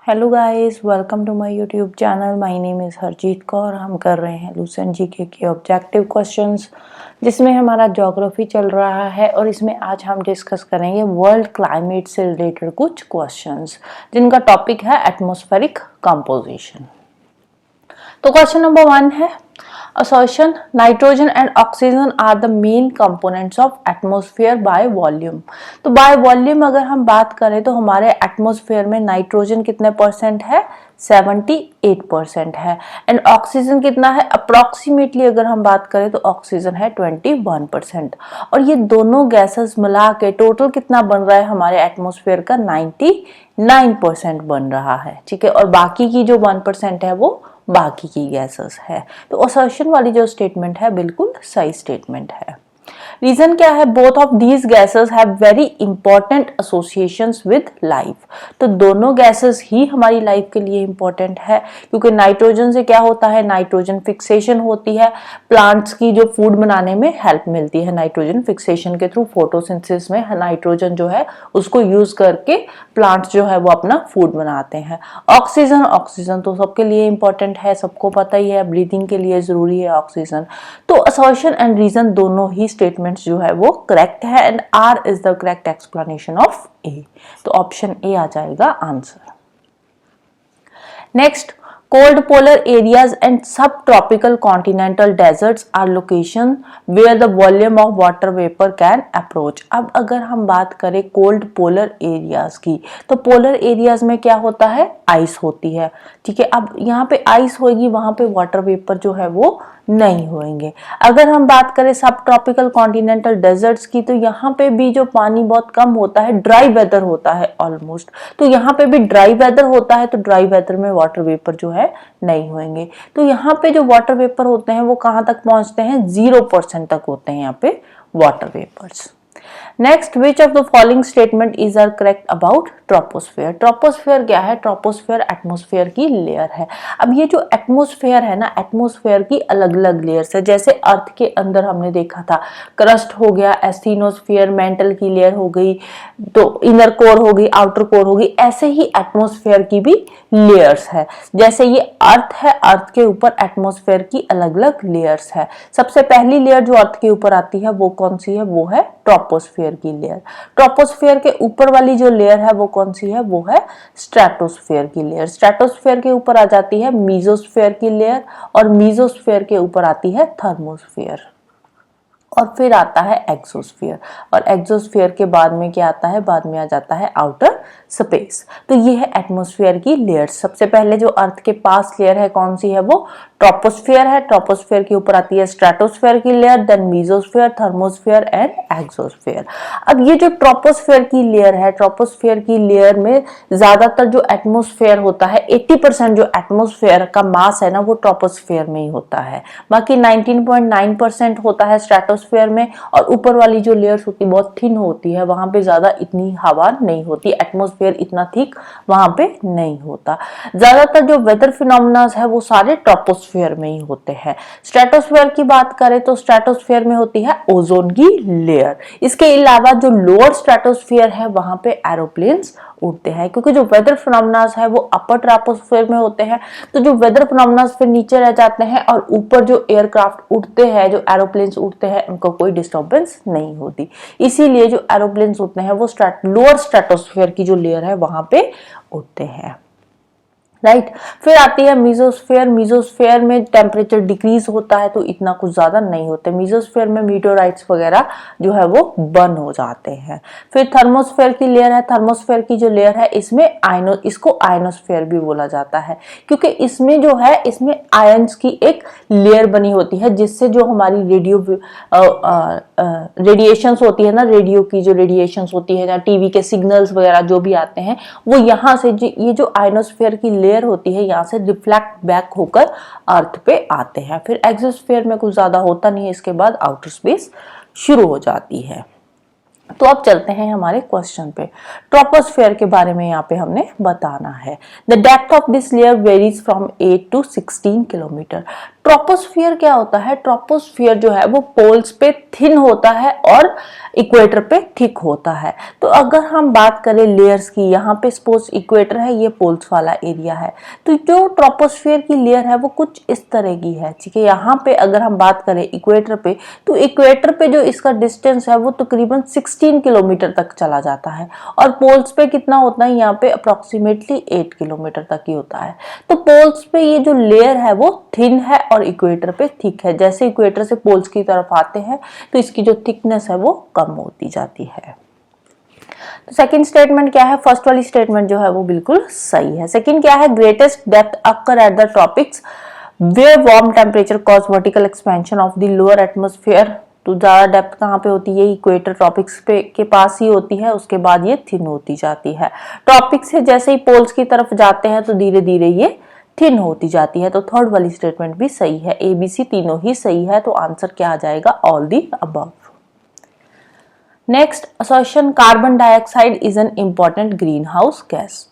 Hello guys, welcome to my YouTube channel. My name is Harjeet Kaur. हम कर रहे हैं लूसेंट जीके के ऑब्जेक्टिव क्वेश्चंस, जिसमें हमारा ज्योग्राफी चल रहा है और इसमें आज हम डिस्कस करेंगे वर्ल्ड क्लाइमेट से रिलेटेड कुछ क्वेश्चंस, जिनका टॉपिक है एटमॉस्फेरिक कंपोजिशन। तो क्वेश्चन नंबर 1 है assertion nitrogen and oxygen are the main components of atmosphere by volume। तो by volume अगर हम बात करें तो हमारे एटमॉस्फेयर में नाइट्रोजन कितने परसेंट है? 78% है। एंड ऑक्सीजन कितना है? अप्रोक्सीमेटली अगर हम बात करें तो ऑक्सीजन है 21%। और ये दोनों गैसेस मिला के टोटल कितना बन रहा है हमारे एटमॉस्फेयर का? 99% बन रहा है। ठीक है, और बाकी की जो 1% है वो बाकी की गैसेस है। तो असर्शन वाली जो स्टेटमेंट है बिल्कुल सही स्टेटमेंट है। रीजन क्या है? Both of these gases have very important associations with life. तो दोनों गैसेस ही हमारी लाइफ के लिए इंपॉर्टेंट है, क्योंकि नाइट्रोजन से क्या होता है? नाइट्रोजन फिक्सेशन होती है। प्लांट्स की जो फूड बनाने में हेल्प मिलती है नाइट्रोजन फिक्सेशन के थ्रू। फोटोसिंथेसिस में नाइट्रोजन जो है उसको यूज करके प्लांट्स जो है वो अपना फूड बनाते हैं। ऑक्सीजन तो सबके लिए इंपॉर्टेंट है, सबको पता ही है, ब्रीदिंग के लिए जरूरी है ऑक्सीजन। तो असर्शन एंड रीजन दोनों ही स्टेटमेंट्स जो है वो करेक्ट है and R is the correct explanation of A. तो ऑप्शन ए आ जाएगा answer. Next, cold polar areas and subtropical continental deserts are location where the volume of water vapor can approach। अब अगर हम बात करें कोल्ड पोलर एरियाज की, तो पोलर एरियाज में क्या होता है? आइस होती है। ठीक है, अब यहाँ पे आइस होगी, वहां पे वाटर वेपर जो है वो नहीं होंगे। अगर हम बात करें सब ट्रॉपिकल कॉन्टिनेंटल डेजर्ट्स की, तो यहाँ पे भी जो पानी बहुत कम होता है, ड्राई वेदर होता है ऑलमोस्ट। तो यहाँ पे भी ड्राई वेदर होता है, तो ड्राई वेदर में वाटर वेपर जो है नहीं होंगे। तो यहाँ पे जो वाटर वेपर होते हैं वो कहाँ तक पहुंचते हैं? 0% तक होते हैं यहाँ पे water vapours. Next, which of the following statement is are correct about troposphere. Troposphere क्या है? ट्रोपोस्फेयर एटमॉस्फेयर की लेयर है। अब ये जो एटमॉस्फेयर है ना, एटमॉस्फेयर की अलग अलग लेयर्स है। जैसे अर्थ के अंदर हमने देखा था, क्रस्ट हो गया, एस्थीनोस्फीयर, मेंटल की लेयर हो गई, तो इनर कोर हो गई, आउटर कोर हो गई। ऐसे ही एटमॉस्फेयर की भी लेयर्स है। जैसे ये अर्थ है, अर्थ के ऊपर एटमॉस्फेयर की अलग अलग लेयर्स है। सबसे पहली लेयर जो अर्थ के ऊपर आती है वो कौन सी है? वो है ट्रोपोस्फेयर की लेयर। ट्रोपोस्फेयर के ऊपर वाली जो लेयर है वो कौन सी है? वो है स्ट्रेटोस्फेयर की लेयर। स्ट्रेटोस्फेयर के ऊपर आ जाती है मीजोस्फेयर की लेयर, और मीजोस्फेयर के ऊपर आती है थर्मोस्फेयर, और फिर आता है एक्सोस्फीयर। और एक्सोस्फीयर के बाद में क्या आता है? बाद में आ जाता है आउटर स्पेस। तो ये है एटमॉस्फेयर की लेयर्स। सबसे पहले जो अर्थ के पास लेयर है कौन सी है? वो ट्रोपोस्फेयर है। ट्रोपोस्फेयर के ऊपर आती है स्ट्रेटोस्फेयर की layer, then mesosphere, thermosphere and exosphere. अब ये जो ट्रोपोस्फेयर की लेयर है, ट्रोपोस्फेयर की लेयर में ज्यादातर जो एटमॉस्फेयर होता है, 80% जो एटमॉस्फेयर का मास है ना, वो ट्रोपोस्फेयर में ही होता है। बाकी 19.9% होता है स्ट्रेटोस्फेयर में, और ऊपर वाली जो लेयर्स होती है बहुत थिन होती है, वहां पे ज्यादा इतनी हवा नहीं होती, एटमॉस्फेयर इतना थिक वहां पे नहीं होता। ज्यादातर जो वेदर फिनोमेना है वो सारे ट्रोपोस्फेयर में ही होते हैं। स्ट्रेटोस्फेयर की बात करें तो स्ट्रेटोस्फेयर में होती है ओजोन की लेयर। इसके अलावा जो लोअर स्ट्रेटोस्फेयर है वहां पे एरोप्लेन्स उड़ते हैं, क्योंकि जो वेदर फिनोमेना है वो अपर ट्रोपोस्फेयर में होते हैं। तो जो वेदर फिनोमेना फिर नीचे रह जाते हैं, और ऊपर जो एयरक्राफ्ट उड़ते हैं, जो एरोप्लेन्स उड़ते हैं, उनको कोई डिस्टर्बेंस नहीं होती। इसीलिए जो एरोप्लेन्स उड़ते हैं वो लोअर स्ट्रेटोस्फेयर की जो लेयर है वहां पे उड़ते हैं। राइट, फिर आती है मीजोस्फेयर। मीजोस्फेयर में टेम्परेचर डिक्रीज होता है, तो इतना कुछ ज्यादा नहीं होते। मीजोस्फेयर में मीटेओराइट्स वगैरह जो है वो बर्न हो जाते हैं। फिर थर्मोस्फेयर की लेयर है। थर्मोस्फेयर की जो लेयर है इसमें इसको आयनोस्फेयर भी बोला जाता है, क्योंकि इसमें जो है इसमें आयंस की एक लेयर बनी होती है, जिससे जो हमारी रेडिएशंस होती है ना, रेडियो की जो रेडिएशंस होती है, टीवी के सिग्नल्स वगैरह जो भी आते हैं, वो यहाँ से ये जो आयनोस्फेयर की लेयर होती है यहाँ से रिफ्लेक्ट बैक होकर अर्थ पे आते हैं। फिर एक्सोस्फेयर में कुछ ज्यादा होता नहीं है, इसके बाद आउटर स्पेस शुरू हो जाती है। तो अब चलते हैं हमारे क्वेश्चन पे। ट्रोपोस्फेयर के बारे में यहाँ पे हमने बताना है। The depth of this layer varies from 8 to 16 kilometre. Troposphere क्या होता है? ट्रोपोस्फियर जो है वो पोल्स पे थिन होता है और इक्वेटर पे थिक होता है। तो अगर हम बात करें लेयर्स की, यहाँ पे सपोज इक्वेटर है, ये पोल्स वाला एरिया है, तो जो ट्रोपोस्फियर की लेयर है वो कुछ इस तरह की है, ठीक है। यहाँ पे अगर हम बात करें इक्वेटर पे, तो इक्वेटर पे जो इसका डिस्टेंस है वो तकरीबन 16 किलोमीटर तक चला जाता है, और पोल्स पे कितना होता है यहाँ पे अप्रोक्सीमेटली 8 किलोमीटर तक ही होता है। तो पोल्स पे ये जो लेयर है वो थिन है और इक्वेटर पे थिक है। जैसे इक्वेटर से पोल्स की तरफ आते हैं तो इसकी जो थिकनेस है वो कम होती जाती है। तो सेकंड स्टेटमेंट क्या है? फर्स्ट वाली स्टेटमेंट जो है वो बिल्कुल सही है। सेकंड क्या है? Greatest depth occur at the tropics where warm temperature cause vertical expansion of the lower atmosphere. तो ज्यादा डेप्थ कहाँ पे होती है? इक्वेटर ट्रॉपिक्स पे के पास ही होती है, उसके बाद ये थिन होती जाती है। ट्रॉपिक्स से जैसे ही पोल्स की तरफ जाते हैं तो धीरे धीरे ये थिन होती जाती है। तो थर्ड वाली स्टेटमेंट भी सही है, ABC तीनों ही सही है। तो आंसर क्या आ जाएगा? All the above. Next assertion, carbon dioxide is an important green house gas.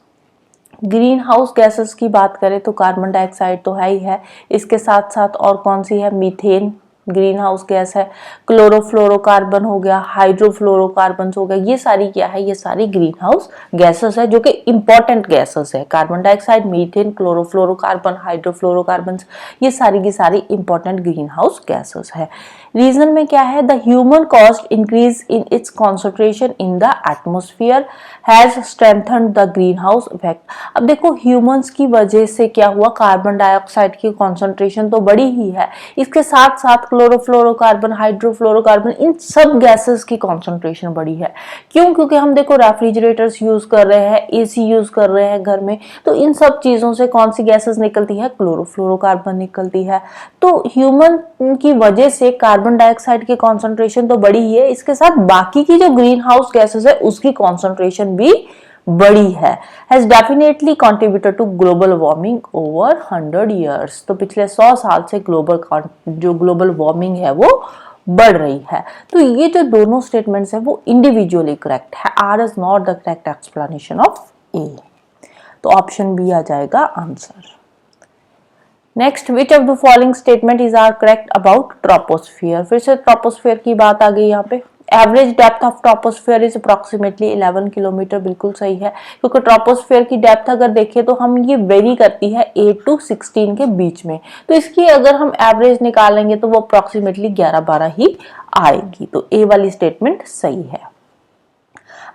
Green house gases की बात करें तो कार्बन डाइऑक्साइड तो है ही है, इसके साथ साथ और कौन सी है? मीथेन ग्रीन हाउस गैस है, क्लोरोफ्लोरोकार्बन हो गया, हाइड्रोफ्लोरोकार्बन हो गया, ये सारी क्या है? ये सारी ग्रीन हाउस गैसेस है जो कि इंपॉर्टेंट गैसेस है। Carbon dioxide, methane, chlorofluorocarbon, hydrofluorocarbon, ये सारी की सारी इंपॉर्टेंट ग्रीन हाउस गैसेस है। रीजन में क्या है? The human cost increase in its concentration in the atmosphere has strengthened the greenhouse effect. अब देखो ह्यूमंस की वजह से क्या हुआ? कार्बन डाइऑक्साइड की कॉन्सेंट्रेशन तो बड़ी ही है, इसके साथ साथ क्लोरोफ्लोरोकार्बन, हाइड्रोफ्लोरोकार्बन, इन सब गैसेस की कॉन्सेंट्रेशन बड़ी है। क्यों? क्योंकि हम देखो रेफ्रिजरेटर्स यूज कर रहे हैं, AC यूज कर रहे हैं घर में, तो इन सब चीजों से कौन सी गैसेस निकलती है? क्लोरोफ्लोरोकार्बन निकलती है। तो ह्यूमन की वजह से कार्बन डाइऑक्साइड की कॉन्सेंट्रेशन तो बड़ी ही है, इसके साथ बाकी की जो ग्रीन हाउस गैसेस है उसकी कॉन्सेंट्रेशन भी बड़ी है। Has definitely contributed to global warming over 100 years. तो पिछले 100 साल से ग्लोबल वार्मिंग है वो बढ़ रही है। तो ये जो दोनों स्टेटमेंट्स है वो इंडिविजुअली करेक्ट है। R is not the correct explanation of A. तो ऑप्शन बी आ जाएगा answer. Next, which of the following statement is are correct about troposphere. फिर से ट्रोपोस्फियर की बात आ गई यहाँ पे। Average depth of troposphere is approximately 11 kilometre, बिल्कुल सही है, क्योंकि ट्रोपोस्फियर की डेप्थ अगर देखें तो हम ये वेरी करती है 8 to 16 के बीच में। तो इसकी अगर हम एवरेज निकालेंगे तो वो अप्रोक्सीमेटली 11-12 ही आएगी। तो ए वाली स्टेटमेंट सही है।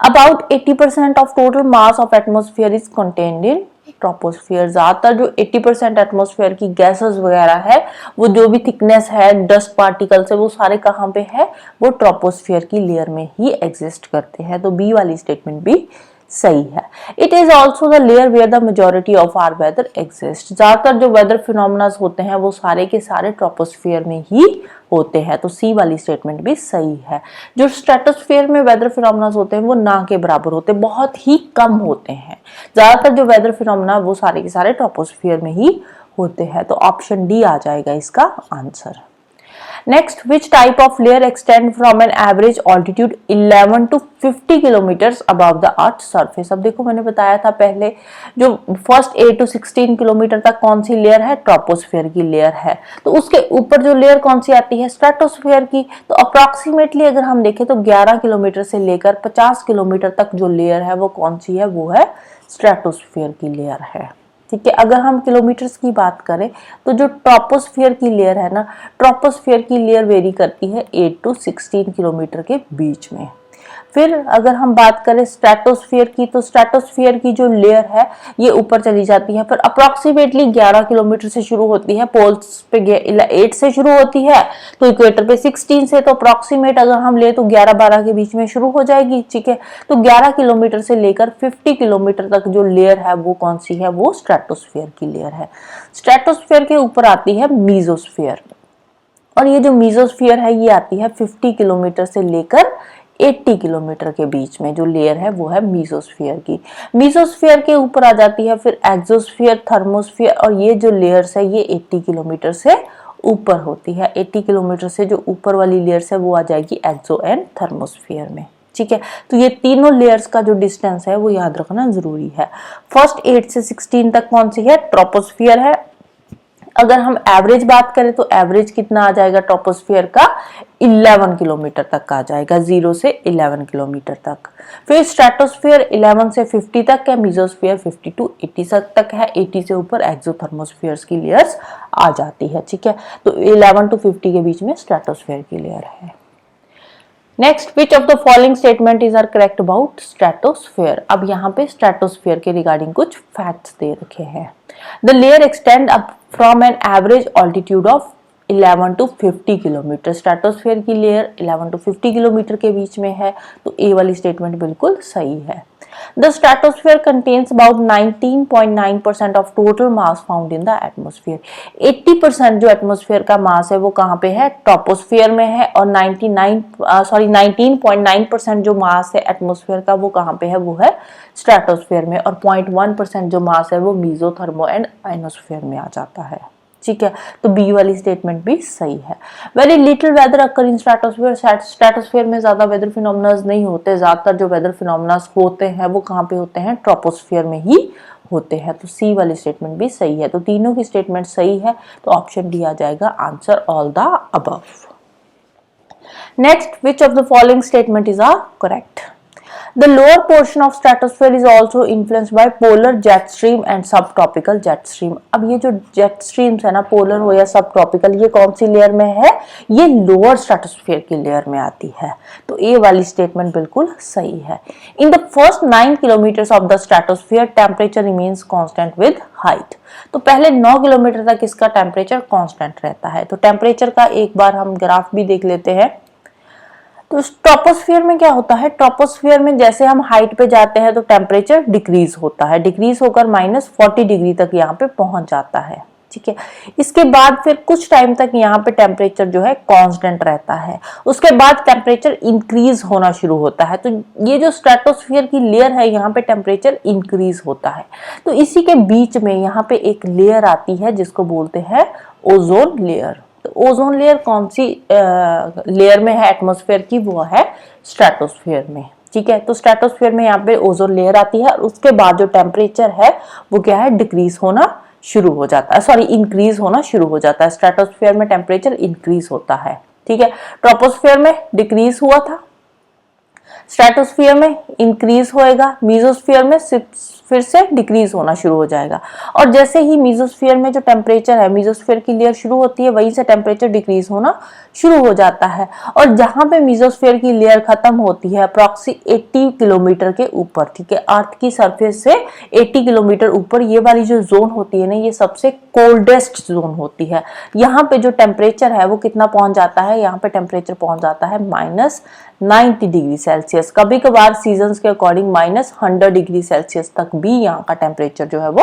About 80% of total mass of atmosphere is contained in troposphere. ज्यादातर जो 80% एटमॉस्फेयर की गैसेस वगैरह है, वो जो भी थिकनेस है डस्ट पार्टिकल से, वो सारे कहाँ पे है? वो ट्रोपोस्फियर की लेयर में ही एग्जिस्ट करते हैं। तो बी वाली स्टेटमेंट भी सही है। It is also the layer where the majority of our weather exist. ज्यादातर जो वेदर फिनोमेना होते हैं वो सारे के सारे ट्रोपोस्फियर में ही होते हैं। तो सी वाली स्टेटमेंट भी सही है। जो स्ट्रेटोस्फियर में वेदर फिनोमेना होते हैं वो ना के बराबर होते हैं, बहुत ही कम होते हैं। ज्यादातर जो वेदर फिनोमेना वो सारे के सारे ट्रोपोस्फियर में ही होते हैं। तो ऑप्शन डी आ जाएगा इसका answer. Next, which type of layer extend from an average altitude 11 to 50 kilometers above the Earth's surface? अब देखो मैंने बताया था पहले, जो फर्स्ट 8 to 16 किलोमीटर तक कौन सी लेयर है? ट्रोपोस्फियर की लेयर है। तो उसके ऊपर जो लेयर कौन सी आती है? स्ट्रेटोस्फियर की। तो अप्रोक्सीमेटली अगर हम देखें तो 11 किलोमीटर से लेकर 50 किलोमीटर तक जो लेयर है वो कौन सी है? वो है स्ट्रेटोस्फियर की लेयर है। ठीक है, अगर हम किलोमीटर्स की बात करें तो जो ट्रोपोस्फियर की लेयर है ना, ट्रोपोस्फियर की लेयर वेरी करती है 8 to 16 किलोमीटर के बीच में। फिर अगर हम बात करें स्ट्रेटोस्फियर की, तो स्ट्रेटोस्फियर की जो लेयर है ये ऊपर चली जाती है, फिर अप्रोक्सीमेटली 11 किलोमीटर से शुरू होती है, पोल्स पे 8 से शुरू होती है, तो इक्वेटर पे 16 से, तो अप्रोक्सीमेट अगर हम ले तो 11-12 के बीच में शुरू हो जाएगी। ठीक है, तो 11 किलोमीटर से लेकर 50 किलोमीटर तक जो लेयर है वो कौन सी है? वो स्ट्रेटोस्फियर की लेयर है। स्ट्रेटोस्फियर के ऊपर आती है मीजोस्फियर, और ये जो मीजोस्फियर है ये आती है 50 किलोमीटर से लेकर 80 किलोमीटर के बीच में जो लेयर है वो है मीजोस्फियर की। मीजोस्फियर के ऊपर आ जाती है फिर एक्सोस्फियर, थर्मोस्फियर, और ये जो लेयर्स है ये 80 किलोमीटर से ऊपर होती है। 80 किलोमीटर से जो ऊपर वाली लेयर्स है वो आ जाएगी एक्सो एंड थर्मोस्फियर में। ठीक है, तो ये तीनों लेयर्स का जो डिस्टेंस है वो याद रखना जरूरी है। फर्स्ट 8 से 16 तक कौन सी है? ट्रोपोस्फियर है, अगर हम एवरेज बात करें तो एवरेज कितना आ जाएगा ट्रोपोस्फियर का, 11 किलोमीटर तक का आ जाएगा, 0 से 11 किलोमीटर तक। फिर स्ट्रेटोस्फियर 11 से 50 तक है, मीजोस्फियर 50 टू 80 तक है, 80 से ऊपर एक्सोथर्मोस्फियर्स की लेयर्स आ जाती है, ठीक है। तो 11 टू 50 के बीच में स्ट्रेटोस्फियर की लेयर है। Next, which of the following statement is are correct about stratosphere. अब यहाँ पे स्ट्रेटोस्फियर के रिगार्डिंग कुछ फैक्ट्स दे रखे हैं। The layer extend up from an average altitude of 11 to 50 kilometre. Stratosphere की लेयर 11 टू 50 किलोमीटर के बीच में है, तो ए वाली स्टेटमेंट बिल्कुल सही है। The stratosphere contains about 19.9% of total mass found in the atmosphere. 80% जो एटमोस्फियर का मास है वो कहाँ पे है, ट्रोपोस्फियर में है, और 19.9% जो मास है एटमोस्फियर का वो कहाँ पे है, वो है स्ट्रेटोस्फियर में, और 0.1% जो मास है वो मीजोथर्मो एंड आयनोस्फियर में आ जाता है, ठीक है। तो बी वाली स्टेटमेंट भी सही है। वेरी लिटिल वेदर अकर इन स्ट्रेटोस्फियर। स्ट्रेटोस्फियर में ज्यादा वेदर फिनोमेनास नहीं होते, ज्यादातर जो वेदर फिनोमेनास होते हैं वो कहाँ पे होते हैं, ट्रोपोस्फियर में ही होते हैं। तो सी वाली स्टेटमेंट भी सही है। तो तीनों की स्टेटमेंट सही है, तो ऑप्शन डी आ जाएगा answer all the above. Next, which of the following statement is are correct. The lower portion of stratosphere is also influenced by polar jet stream and subtropical jet stream. अब ये जो jet streams है ना, polar हो या subtropical, ये कौन सी layer में है, ये lower stratosphere की लेयर में आती है। तो ए वाली स्टेटमेंट बिल्कुल सही है। In the first 9 kilometers of the stratosphere, temperature remains constant with height. तो पहले 9 किलोमीटर तक इसका टेम्परेचर कांस्टेंट रहता है। तो टेम्परेचर का एक बार हम ग्राफ भी देख लेते हैं। तो ट्रोपोस्फियर में क्या होता है, ट्रोपोस्फियर में जैसे हम हाइट पे जाते हैं तो टेम्परेचर डिक्रीज होता है, डिक्रीज होकर -40 डिग्री तक यहाँ पे पहुंच जाता है, ठीक है। इसके बाद फिर कुछ टाइम तक यहाँ पे टेम्परेचर जो है कांस्टेंट रहता है, उसके बाद टेम्परेचर इंक्रीज होना शुरू होता है। तो ये जो स्ट्रेटोस्फियर की लेयर है यहाँ पे टेम्परेचर इंक्रीज होता है। तो इसी के बीच में यहाँ पे एक लेयर आती है जिसको बोलते हैं ओजोन लेयर। तो ओजोन लेयर कौन सी लेयर में है एटमॉस्फेयर की, वो है स्ट्रेटोस्फियर में, ठीक है। तो स्ट्रेटोस्फियर में यहाँ पे ओजोन लेयर आती है, और उसके बाद जो टेम्परेचर है वो क्या है, डिक्रीज होना शुरू हो जाता है, सॉरी इंक्रीज होना शुरू हो जाता है। स्ट्रेटोस्फियर में टेम्परेचर इंक्रीज होता है, ठीक है। ट्रोपोस्फियर में डिक्रीज हुआ था, स्ट्रेटोस्फियर में इंक्रीज होएगा, मीजोस्फियर में फिर से डिक्रीज होना शुरू हो जाएगा। और जैसे ही मीजोस्फियर में जो टेम्परेचर है, मीजोस्फियर की लेयर शुरू होती है, वहीं से टेम्परेचर डिक्रीज होना शुरू हो जाता है। और जहां पे मीजोस्फियर की लेयर खत्म होती है अप्रॉक्सी 80 किलोमीटर के ऊपर, ठीक है, अर्थ की सरफेस से 80 किलोमीटर ऊपर, ये वाली जो जोन होती है ना, ये सबसे कोल्डेस्ट जोन होती है। यहाँ पे जो टेम्परेचर है वो कितना पहुंच जाता है, यहाँ पे टेम्परेचर पहुंच जाता है -90 डिग्री सेल्सियस, कभी कभार सीजन्स के अकॉर्डिंग -100 डिग्री सेल्सियस तक भी यहाँ का टेम्परेचर जो है वो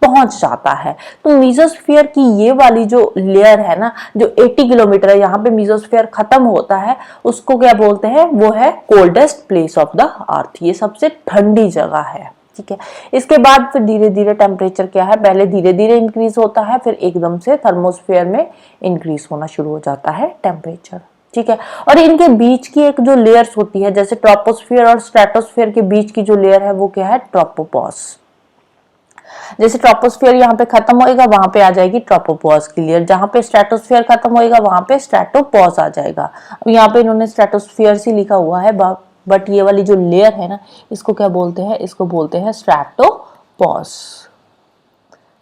पहुंच जाता है। तो मीजोस्फियर की ये वाली जो लेयर है ना, जो 80 किलोमीटर है, यहाँ पे मीजोस्फियर खत्म होता है, उसको क्या बोलते हैं, वो है coldest place of the earth, ये सबसे ठंडी जगह है, ठीक है। इसके बाद फिर धीरे धीरे टेम्परेचर क्या है, पहले धीरे धीरे इंक्रीज होता है, फिर एकदम से थर्मोस्फियर में इंक्रीज होना शुरू हो जाता है टेम्परेचर, ठीक है। और इनके बीच की एक जो लेयर्स होती है, जैसे ट्रोपोस्फियर और स्ट्रेटोस्फियर के बीच की जो लेयर है वो क्या है, ट्रोपोपॉज। जैसे ट्रोपोस्फियर यहाँ पे खत्म होएगा, वहां पे आ जाएगी ट्रोपोपॉज की लेयर, जहां पे स्ट्रेटोस्फियर खत्म होएगा वहां पे स्ट्रेटोपॉज आ जाएगा। अब यहाँ पे इन्होंने स्ट्रेटोस्फियर ही लिखा हुआ है, बट ये वाली जो लेयर है ना, इसको क्या बोलते हैं, इसको बोलते हैं स्ट्रेटोपॉज,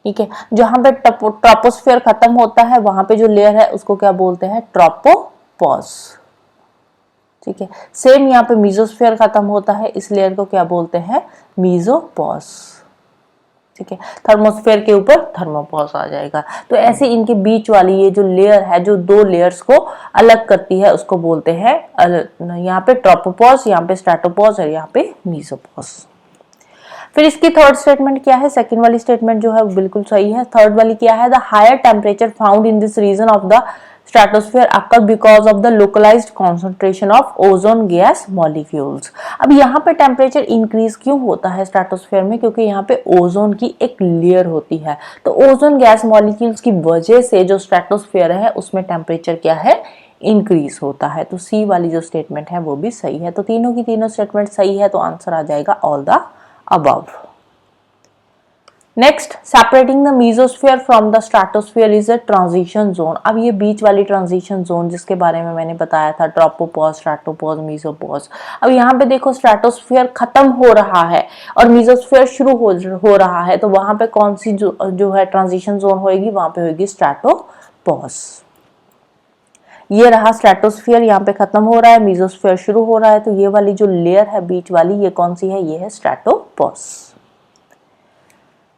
ठीक है। जहां पे ट्रोपोस्फियर खत्म होता है वहां पे जो लेयर है उसको क्या बोलते हैं, ट्रोपोपॉज, ठीक है। सेम यहाँ पे मीजोस्फियर खत्म होता है, इस लेयर को क्या बोलते हैं, मीजोपॉज, ठीक है। थर्मोस्फियर के ऊपर थर्मोपॉज आ जाएगा। तो ऐसे इनके बीच वाली ये जो लेयर है, जो दो लेयर्स को अलग करती है, उसको बोलते हैं, यहाँ पे ट्रोपोपॉज, यहाँ पे स्ट्रेटोपॉज और यहाँ पे मीजोपॉज। फिर इसकी थर्ड स्टेटमेंट क्या है, सेकंड वाली स्टेटमेंट जो है वो बिल्कुल सही है। थर्ड वाली क्या है, the higher temperature found in this region of the stratosphere occur because of the localized concentration of ozone gas molecules। अब यहाँ पे टेम्परेचर इंक्रीज क्यों होता है स्ट्रेटोस्फेयर में, क्योंकि यहाँ पे ओजोन की एक लेयर होती है। तो ओजोन गैस मॉलिक्यूल्स की वजह से जो स्ट्रेटोस्फेयर है उसमें टेम्परेचर क्या है, इंक्रीज होता है। तो सी वाली जो स्टेटमेंट है वो भी सही है। तो तीनों की तीनों स्टेटमेंट सही है, तो आंसर आ जाएगा all the above. Next, separating the mesosphere from the stratosphere is a transition zone. अब ये बीच वाली ट्रांजिशन जोन जिसके बारे में मैंने बताया था, ट्रोपोपॉज, स्ट्रेटोपॉज, मीजोपॉज। अब यहाँ पे देखो स्ट्रेटोस्फीयर खत्म हो रहा है और मीजोस्फीयर शुरू हो रहा है, तो वहां पे कौन सी जो है ट्रांजिशन जोन होगी, वहां पे होगी स्ट्रेटोपॉज। ये रहा स्ट्रेटोस्फीयर, यहाँ पे खत्म हो रहा है, मीजोस्फीयर शुरू हो रहा है, तो ये वाली जो लेयर है बीच वाली, ये कौन सी है, ये है stratopause.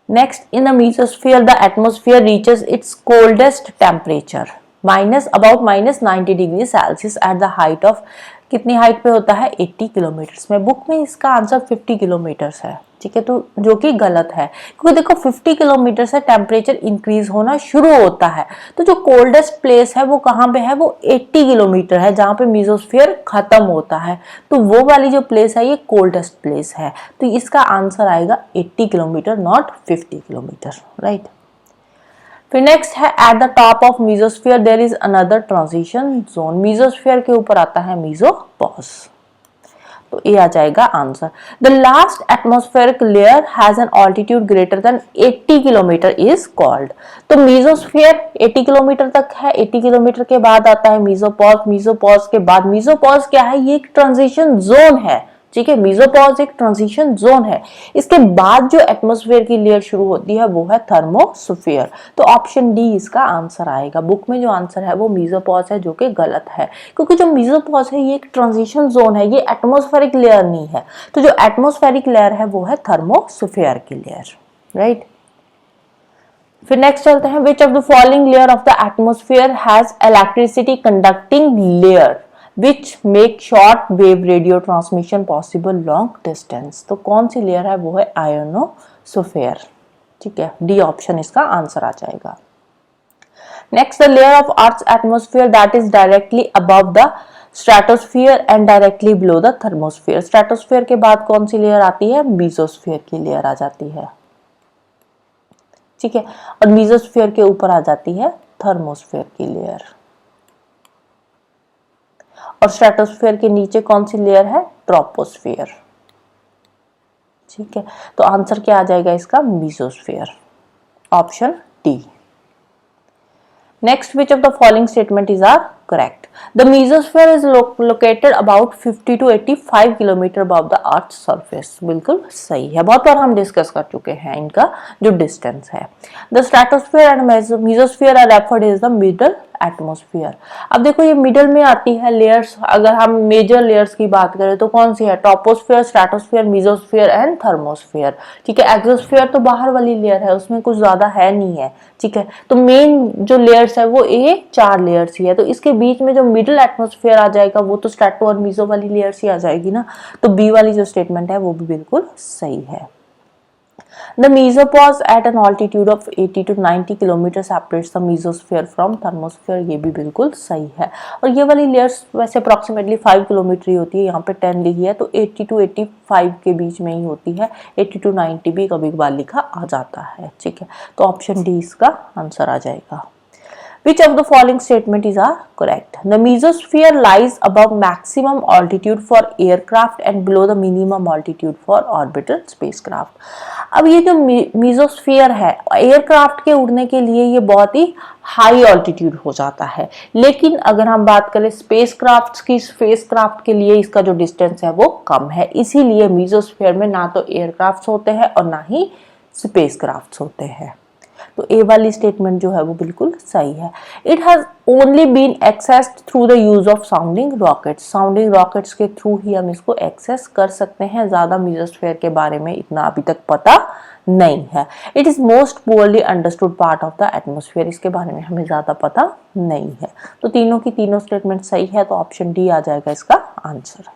Next, in the mesosphere, the atmosphere reaches its coldest temperature, about -90 degrees Celsius at the height of, कितनी हाइट पे होता है, 80 किलोमीटर्स में। बुक में इसका आंसर 50 किलोमीटर्स है, ठीक है, तो जो कि गलत है, क्योंकि देखो 50 किलोमीटर से टेम्परेचर इंक्रीज होना शुरू होता है, तो जो कोल्डेस्ट प्लेस है वो कहाँ पे है, वो 80 किलोमीटर है, जहाँ पे मीजोस्फीयर खत्म होता है, तो वो वाली जो प्लेस है ये कोल्डेस्ट प्लेस है, तो इसका आंसर आएगा 80 किलोमीटर, नॉट 50 किलोमीटर, राइट। फिर नेक्स्ट है, at the top of mesosphere there is another transition zone. Mesosphere के ऊपर आता है मीजोपॉज, तो ये आ जाएगा answer. The last atmospheric layer has an altitude greater than 80 kilometre is called. तो मीजोस्फीयर 80 किलोमीटर तक है, 80 किलोमीटर के बाद आता है मीजोपॉज, मीजोपॉज के बाद, मीजोपॉज क्या है, ये एक ट्रांजिशन जोन है, ठीक है, मीजोपॉज एक ट्रांजिशन जोन है। इसके बाद जो एटमॉस्फेयर की लेयर शुरू होती है वो है थर्मोस्फीयर, तो ऑप्शन डी इसका आंसर आएगा। बुक में जो आंसर है वो मीजोपॉज है, जो कि गलत है, क्योंकि जो मीजोपॉज है ये एक ट्रांजिशन जोन है, ये एटमॉस्फेरिक लेयर नहीं है, तो जो एटमॉस्फेरिक लेयर है वो है थर्मोस्फीयर की लेयर, राइट। फिर नेक्स्ट चलते हैं, which of the following layer of the atmosphere has electricity conducting layer which make short wave radio transmission possible long distance। तो कौन सी लेयर है, वो है आयोनोस्फीयर, ठीक है, डी ऑप्शन इसका आंसर आ जाएगा। Next, the layer of earth atmosphere that is directly above the stratosphere and directly below the thermosphere. Stratosphere के बाद कौन सी लेयर आती है, मीजोस्फीयर की लेयर आ जाती है, ठीक है, और मीजोस्फीयर के ऊपर आ जाती है थर्मोस्फीयर की लेयर, और स्ट्रेटोस्फीयर के नीचे कौन सी लेयर है, ट्रोपोस्फीयर, ठीक है, तो आंसर क्या आ जाएगा इसका, mesosphere, option D. Next, which of the following statement is are correct. The mesosphere is located about 50 to 85 kilometre above the earth's surface। बिल्कुल सही है, बहुत बार हम डिस्कस कर चुके हैं इनका जो डिस्टेंस है। The stratosphere and mesosphere are referred as the middle atmosphere. अब देखो ये मिडल में आती है लेयर्स, अगर हम मेजर लेयर्स की बात करें तो कौन सी है, troposphere, stratosphere, mesosphere and thermosphere, ठीक है। एक्सोस्फियर तो बाहर वाली लेयर है, उसमें कुछ ज्यादा है नहीं है, ठीक है, तो मेन जो लेयर्स है वो ये 4 लेयर्स ही है, तो इसके बीच में जो मिडिल एटमोस्फियर आ जाएगा वो तो स्ट्रेटो और मीजो वाली लेयर्स ही आ जाएगी ना, तो बी वाली जो स्टेटमेंट है वो भी बिल्कुल सही है। The mesopause at an altitude of 80 to 90 kilometre separates the mesosphere from thermosphere, ये भी बिल्कुल सही है। और ये वाली लेयर्स वैसे अप्रॉक्सीमेटली 5 किलोमीटर ही होती है, यहाँ पे 10 लिखी है, तो 80 to 85 के बीच में ही होती है, 80 to 90 भी कभी कभार लिखा आ जाता है, ठीक है, तो ऑप्शन डी इसका आंसर आ जाएगा। Which of the following statement is correct? The mesosphere lies above maximum altitude for aircraft and below the minimum altitude for orbital spacecraft। अब ये जो mesosphere है एयरक्राफ्ट के उड़ने के लिए ये बहुत ही हाई ऑल्टीट्यूड हो जाता है, लेकिन अगर हम बात करें स्पेसक्राफ्ट के लिए इसका जो डिस्टेंस है वो कम है, इसीलिए mesosphere में ना तो एयरक्राफ्ट होते हैं और ना ही स्पेसक्राफ्ट होते हैं, तो ए वाली स्टेटमेंट जो है वो बिल्कुल सही है। It has only been accessed through the use of sounding rockets. Sounding rockets के थ्रू ही हम इसको एक्सेस कर सकते हैं, ज्यादा मेसोस्फीयर के बारे में इतना अभी तक पता नहीं है। It is most poorly understood part of the atmosphere, इसके बारे में हमें ज्यादा पता नहीं है, तो तीनों की तीनों स्टेटमेंट सही है, तो ऑप्शन डी आ जाएगा इसका answer.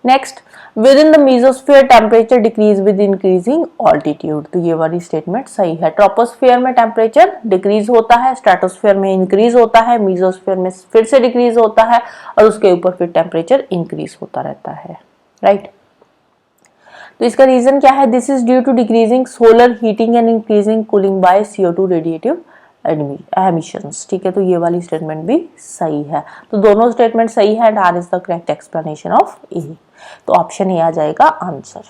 Next, with in the mesosphere temperature decrease with increasing altitude, तो ये वाली स्टेटमेंट सही है। ट्रोपोस्फीयर में टेम्परेचर डिक्रीज होता है, स्ट्रेटोस्फीयर में इंक्रीज होता है, मेसोस्फीयर में फिर से डिक्रीज होता है और उसके ऊपर फिर टेम्परेचर इंक्रीज होता रहता है, राइट। तो इसका रीजन क्या है, this is due to decreasing solar heating and increasing cooling by CO2 radiative emissions, ठीक है, तो ये वाली स्टेटमेंट भी सही है, तो दोनों स्टेटमेंट सही है and R is the correct explanation of A, तो ऑप्शन ए आ जाएगा answer.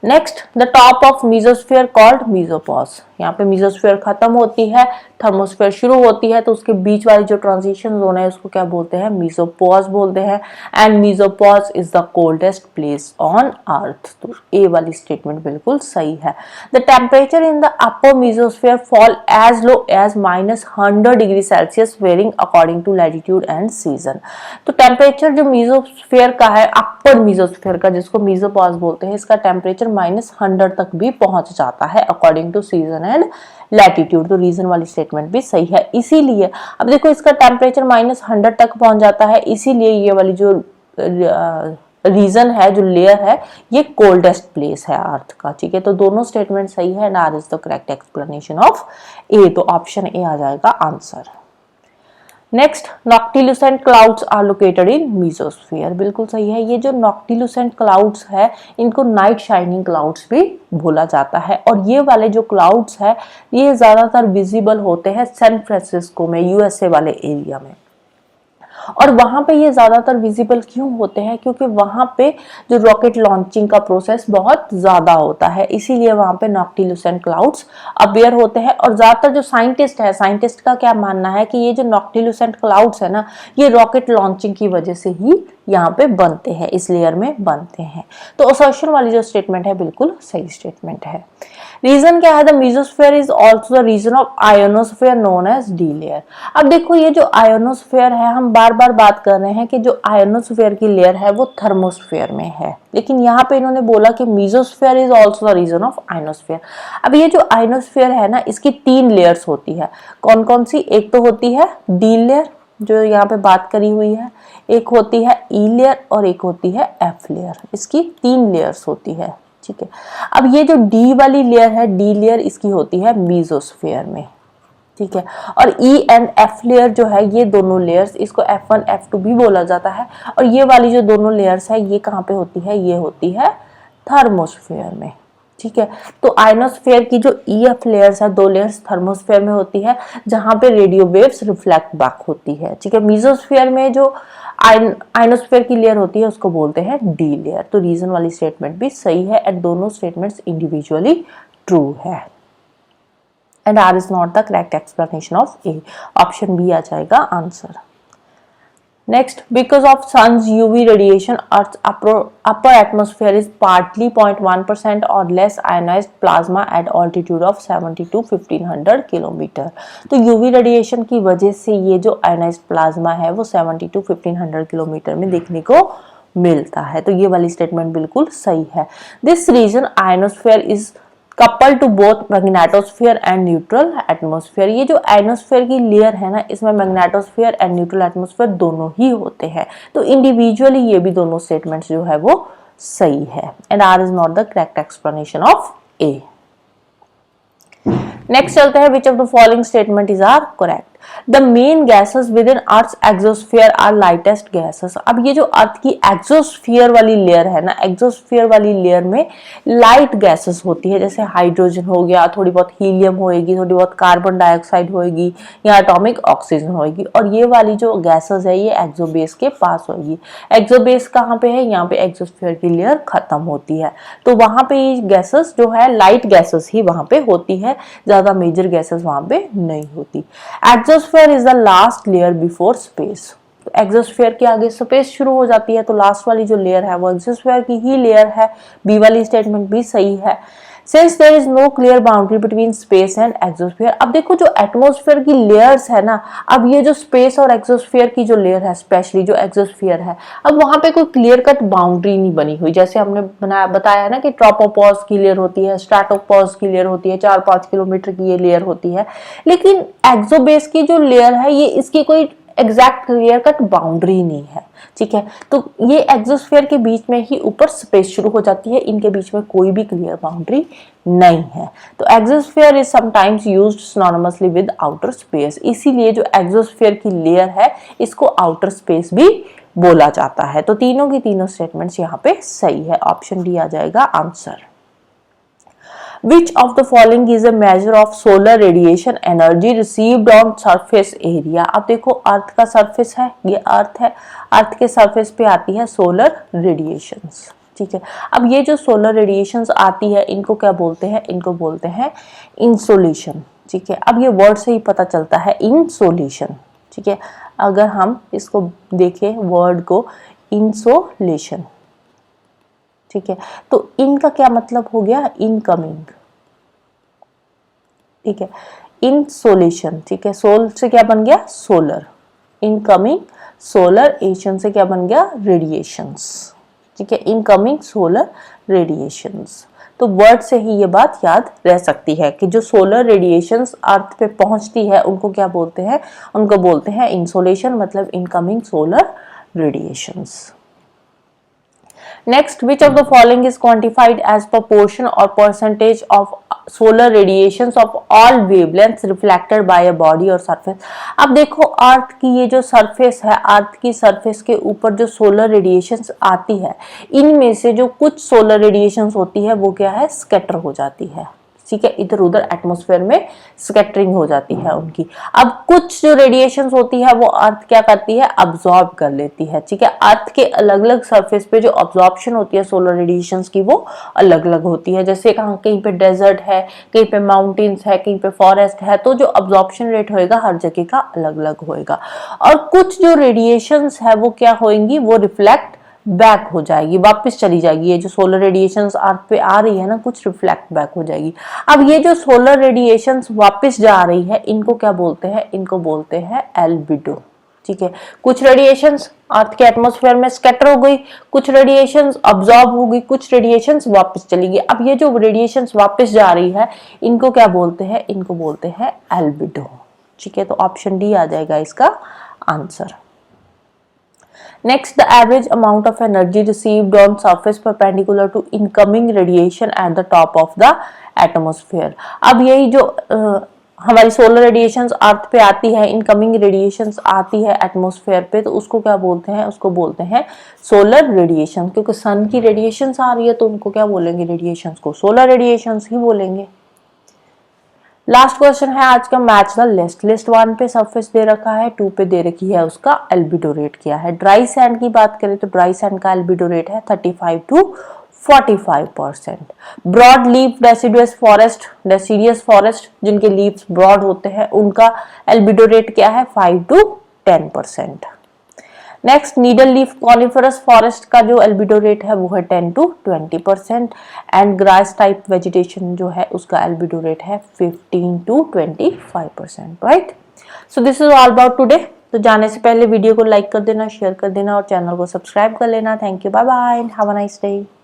Next, the top of mesosphere called mesopause. यहाँ पे मीजोस्फीयर खत्म होती है, थर्मोस्फीयर शुरू होती है, तो उसके बीच वाली जो ट्रांजिशन जोन है उसको क्या बोलते हैं, मीजोपॉज बोलते हैं। And mesopause is the coldest place on earth. तो ए वाली स्टेटमेंट बिल्कुल सही है। The temperature in the upper mesosphere fall as low as -100 degree Celsius varying according to latitude and season. तो टेम्परेचर जो मीजोस्फीयर का है, अपर मीजोस्फीयर का जिसको मीजोपॉज बोलते हैं, इसका टेम्परेचर -100 तक भी पहुंच जाता है according to season and latitude. तो रीजन वाली स्टेटमेंट भी सही है। इसीलिए अब देखो इसका टेम्परेचर -100 तक पहुंच जाता है, इसीलिए ये वाली जो रीजन है, जो लेयर है, ये कोल्डेस्ट प्लेस है अर्थ का। ठीक है, तो दोनों स्टेटमेंट सही है and R is the correct explanation of A. तो ऑप्शन ए आ जाएगा answer. Next, noctilucent clouds are located in mesosphere. बिल्कुल सही है। ये जो नॉक्टिल्यूसेंट क्लाउड्स है, इनको नाइट शाइनिंग क्लाउड्स भी बोला जाता है। और ये वाले जो क्लाउड्स है, ये ज्यादातर विजिबल होते हैं सैन फ्रांसिस्को में, यूएसए वाले एरिया में। और वहां पे ये ज्यादातर विजिबल क्यों होते हैं, क्योंकि वहां पे जो रॉकेट लॉन्चिंग का प्रोसेस बहुत ज्यादा होता है, इसीलिए वहां पे नॉक्टिल्यूसेंट क्लाउड्स अपियर होते हैं। और ज्यादातर जो साइंटिस्ट है, साइंटिस्ट का क्या मानना है कि ये जो नॉक्टिल्यूसेंट क्लाउड्स है ना, ये रॉकेट लॉन्चिंग की वजह से ही यहाँ पे बनते हैं, इस लेयर में बनते हैं। तो असर्शन वाली जो स्टेटमेंट है बिल्कुल सही स्टेटमेंट है। रीजन क्या है, the mesosphere is also the region of ionosphere known as D layer. अब देखो ये जो आयोनोस्फीयर है, हम बार बार बात कर रहे हैं कि जो आयोनोस्फीयर की लेयर है वो थर्मोस्फीयर में है, लेकिन यहाँ पे इन्होंने बोला कि mesosphere is also the region of ionosphere. अब ये जो आयोनोस्फीयर है ना, इसकी 3 लेयर्स होती है। कौन कौन सी? एक तो होती है डी लेयर जो यहाँ पे बात करी हुई है, एक होती है ई लेयर और एक होती है एफ लेयर। इसकी 3 लेयर्स होती है। ठीक है, अब ये जो डी वाली लेयर है, डी लेयर इसकी होती है मीजोस्फीयर में। ठीक है, और ई एंड एफ लेयर जो है, ये दोनों लेयर्स, इसको F1 F2 भी बोला जाता है। और ये वाली जो दोनों लेयर्स है, ये कहाँ पे होती है? ये होती है थर्मोस्फीयर में। ठीक है, तो आयनोस्फीयर की जो EF लेयर्स है, 2 लेयर्स थर्मोस्फीयर में होती है, जहां पे रेडियो वेव्स रिफ्लेक्ट बैक होती है। ठीक है, मीजोस्फीयर में जो आयनोस्फीयर की लेयर होती है उसको बोलते हैं डी लेयर। तो रीजन वाली स्टेटमेंट भी सही है एंड दोनों स्टेटमेंट्स इंडिविजुअली ट्रू है and R is not the correct explanation of A. Option B आ जाएगा answer. Next, because of sun's UV radiation, Earth's upper atmosphere is partly 0.1% or less ionized plasma at altitude of 70 to 1500 kilometre. तो UV radiation की वजह से ये जो ionised plasma है वो 70 to 1500 किलोमीटर में देखने को मिलता है। तो ये वाली स्टेटमेंट बिल्कुल सही है। This region ionosphere is couple to both magnetosphere and neutral atmosphere. ये जो आयनोस्फीयर की लेयर है ना, इसमें मैग्नेटोस्फीयर एंड न्यूट्रल एटमोस्फीयर दोनों ही होते हैं। तो इंडिविजुअली ये भी दोनों स्टेटमेंट्स जो है वो सही है and R is not the correct explanation of A. Next चलते हैं, which of the following statement is are correct. The main gases within earth's exosphere are lightest gases. अब ये जो अर्थ की एक्सोस्फीयर वाली लेयर है ना, एक्सोस्फीयर वाली लेयर में लाइट गैसेस होती है, जैसे हाइड्रोजन हो गया, थोड़ी बहुत हीलियम होएगी, थोड़ी बहुत कार्बन डाइऑक्साइड होएगी या एटॉमिक ऑक्सीजन होएगी। और ये वाली जो गैसेस है ये एक्सोबेस के पास होगी। एक्सोबेस कहाँ पे है? यहाँ पे एक्सोस्फीयर की लेयर खत्म होती है, तो वहां पे ये गैसेस जो है लाइट गैसेस ही वहां पे होती है, ज्यादा मेजर गैसेस वहां पे नहीं होती। Exosphere is the last layer before space. तो एक्सोस्फीयर के आगे स्पेस शुरू हो जाती है, तो लास्ट वाली जो लेयर है वो एक्सोस्फीयर की ही लेयर है। बी वाली स्टेटमेंट भी सही है। Since there is no clear boundary between space and exosphere. अब देखो जो एटमॉस्फेयर की लेयर्स है ना, अब ये जो स्पेस और एक्सोस्फीयर की जो लेयर है, स्पेशली जो एक्सोस्फीयर है, अब वहां पे कोई क्लियर कट बाउंड्री नहीं बनी हुई। जैसे हमने बताया ना कि ट्रोपोपॉज की लेयर होती है, स्ट्रेटोपॉज की लेयर होती है, 4-5 किलोमीटर की ये लेयर होती है, लेकिन एक्सोबेस की जो लेयर है ये इसकी कोई एग्जैक्ट क्लियर कट बाउंड्री नहीं है। ठीक है, तो ये एक्सोस्फीयर के बीच में ही ऊपर स्पेस शुरू हो जाती है, इनके बीच में कोई भी क्लियर बाउंड्री नहीं है। तो exosphere is sometimes used synonymously with outer space. इसीलिए जो एक्सोस्फीयर की लेयर है इसको आउटर स्पेस भी बोला जाता है। तो तीनों की तीनों स्टेटमेंट्स यहाँ पे सही है। ऑप्शन डी आ जाएगा answer. Which of the following is a measure of solar radiation energy received on surface area? अब देखो अर्थ का सरफेस है, ये अर्थ है, अर्थ के सरफेस पे आती है सोलर रेडिएशंस। ठीक है। अब ये जो सोलर रेडिएशंस आती है इनको क्या बोलते हैं, इनको बोलते हैं इंसोलेशन, ठीक है। अब ये वर्ड से ही पता चलता है इंसोलेशन, ठीक है। अगर हम इसको देखें वर्ड को इंसोलेशन, ठीक है, तो इनका क्या मतलब हो गया, इनकमिंग, ठीक है। इंसोलेशन, ठीक है, सोल से क्या बन गया सोलर, इनकमिंग सोलर, एशन से क्या बन गया रेडिएशंस, ठीक है, इनकमिंग सोलर रेडिएशंस। तो वर्ड से ही ये बात याद रह सकती है कि जो सोलर रेडिएशंस अर्थ पे पहुंचती है उनको क्या बोलते हैं, उनको बोलते हैं इंसोलेशन, मतलब incoming solar radiations. Next, which of the following is quantified as proportion or percentage of solar radiations of all wavelengths reflected by a body or surface? अब देखो अर्थ की ये जो सरफेस है, अर्थ की सरफेस के ऊपर जो सोलर रेडिएशंस आती है, इनमें से जो कुछ सोलर रेडिएशंस होती है वो क्या है, स्कैटर हो जाती है, ठीक है, इधर उधर एटमॉस्फेयर में स्कैटरिंग हो जाती है उनकी। अब कुछ जो रेडिएशंस होती है वो अर्थ क्या करती है, अब्सॉर्ब कर लेती है, ठीक है। अर्थ के अलग अलग सरफेस पे जो अब्सॉर्प्शन होती है सोलर रेडिएशंस की वो अलग अलग होती है। जैसे कहीं पे डेजर्ट है, कहीं पे माउंटेन्स है, कहीं पे फॉरेस्ट है, तो जो अब्सॉर्प्शन रेट होएगा हर जगह का अलग अलग होएगा। और कुछ जो रेडिएशंस है वो क्या होएंगी, वो रिफ्लेक्ट बैक हो जाएगी, वापस चली जाएगी। ये जो सोलर रेडिएशंस अर्थ पे आ रही है ना, कुछ रिफ्लेक्ट बैक हो जाएगी। अब ये जो सोलर रेडिएशंस वापस जा रही है इनको क्या बोलते हैं, इनको बोलते हैं एल्बिडो, ठीक है। कुछ रेडिएशंस अर्थ के एटमॉस्फेयर में स्कैटर हो गई, कुछ रेडिएशंस अब्सॉर्ब हो गई, कुछ रेडिएशंस वापस चली गई। अब ये जो रेडिएशंस वापस जा रही है इनको क्या बोलते हैं, इनको बोलते हैं एल्बिडो, ठीक है। तो ऑप्शन डी आ जाएगा इसका answer. Next, the average amount of energy received on surface perpendicular to incoming radiation at the top of the atmosphere. अब यही जो हमारी सोलर रेडिएशंस अर्थ पे आती है, इनकमिंग रेडिएशंस आती है एटमॉस्फेयर पे, तो उसको क्या बोलते हैं, उसको बोलते हैं सोलर रेडिएशन, क्योंकि सन की रेडिएशंस आ रही है तो उनको क्या बोलेंगे, रेडिएशंस को सोलर रेडिएशंस ही बोलेंगे। लास्ट क्वेश्चन है आज का, मैच द लिस्ट। लिस्ट 1 पे सरफेस दे रखा है, 2 पे दे रखी है उसका एल्बिडो रेट क्या है। ड्राई सैंड की बात करें तो ड्राई सैंड का एल्बिडो रेट है 35 to 45%। Broad leaf deciduous forest, deciduous forest जिनके लीव्स ब्रॉड होते हैं उनका एल्बिडो रेट क्या है, 5 to 10%। Next, needle leaf coniferous forest का जो एल्बिडो रेट है वो है 10 to 20%। And grass type vegetation जो है उसका एल्बिडो रेट है 15 to 25%, right. So this is all about today. तो जाने से पहले वीडियो को लाइक कर देना, शेयर कर देना और चैनल को सब्सक्राइब कर लेना। Thank you, bye bye, have a nice day.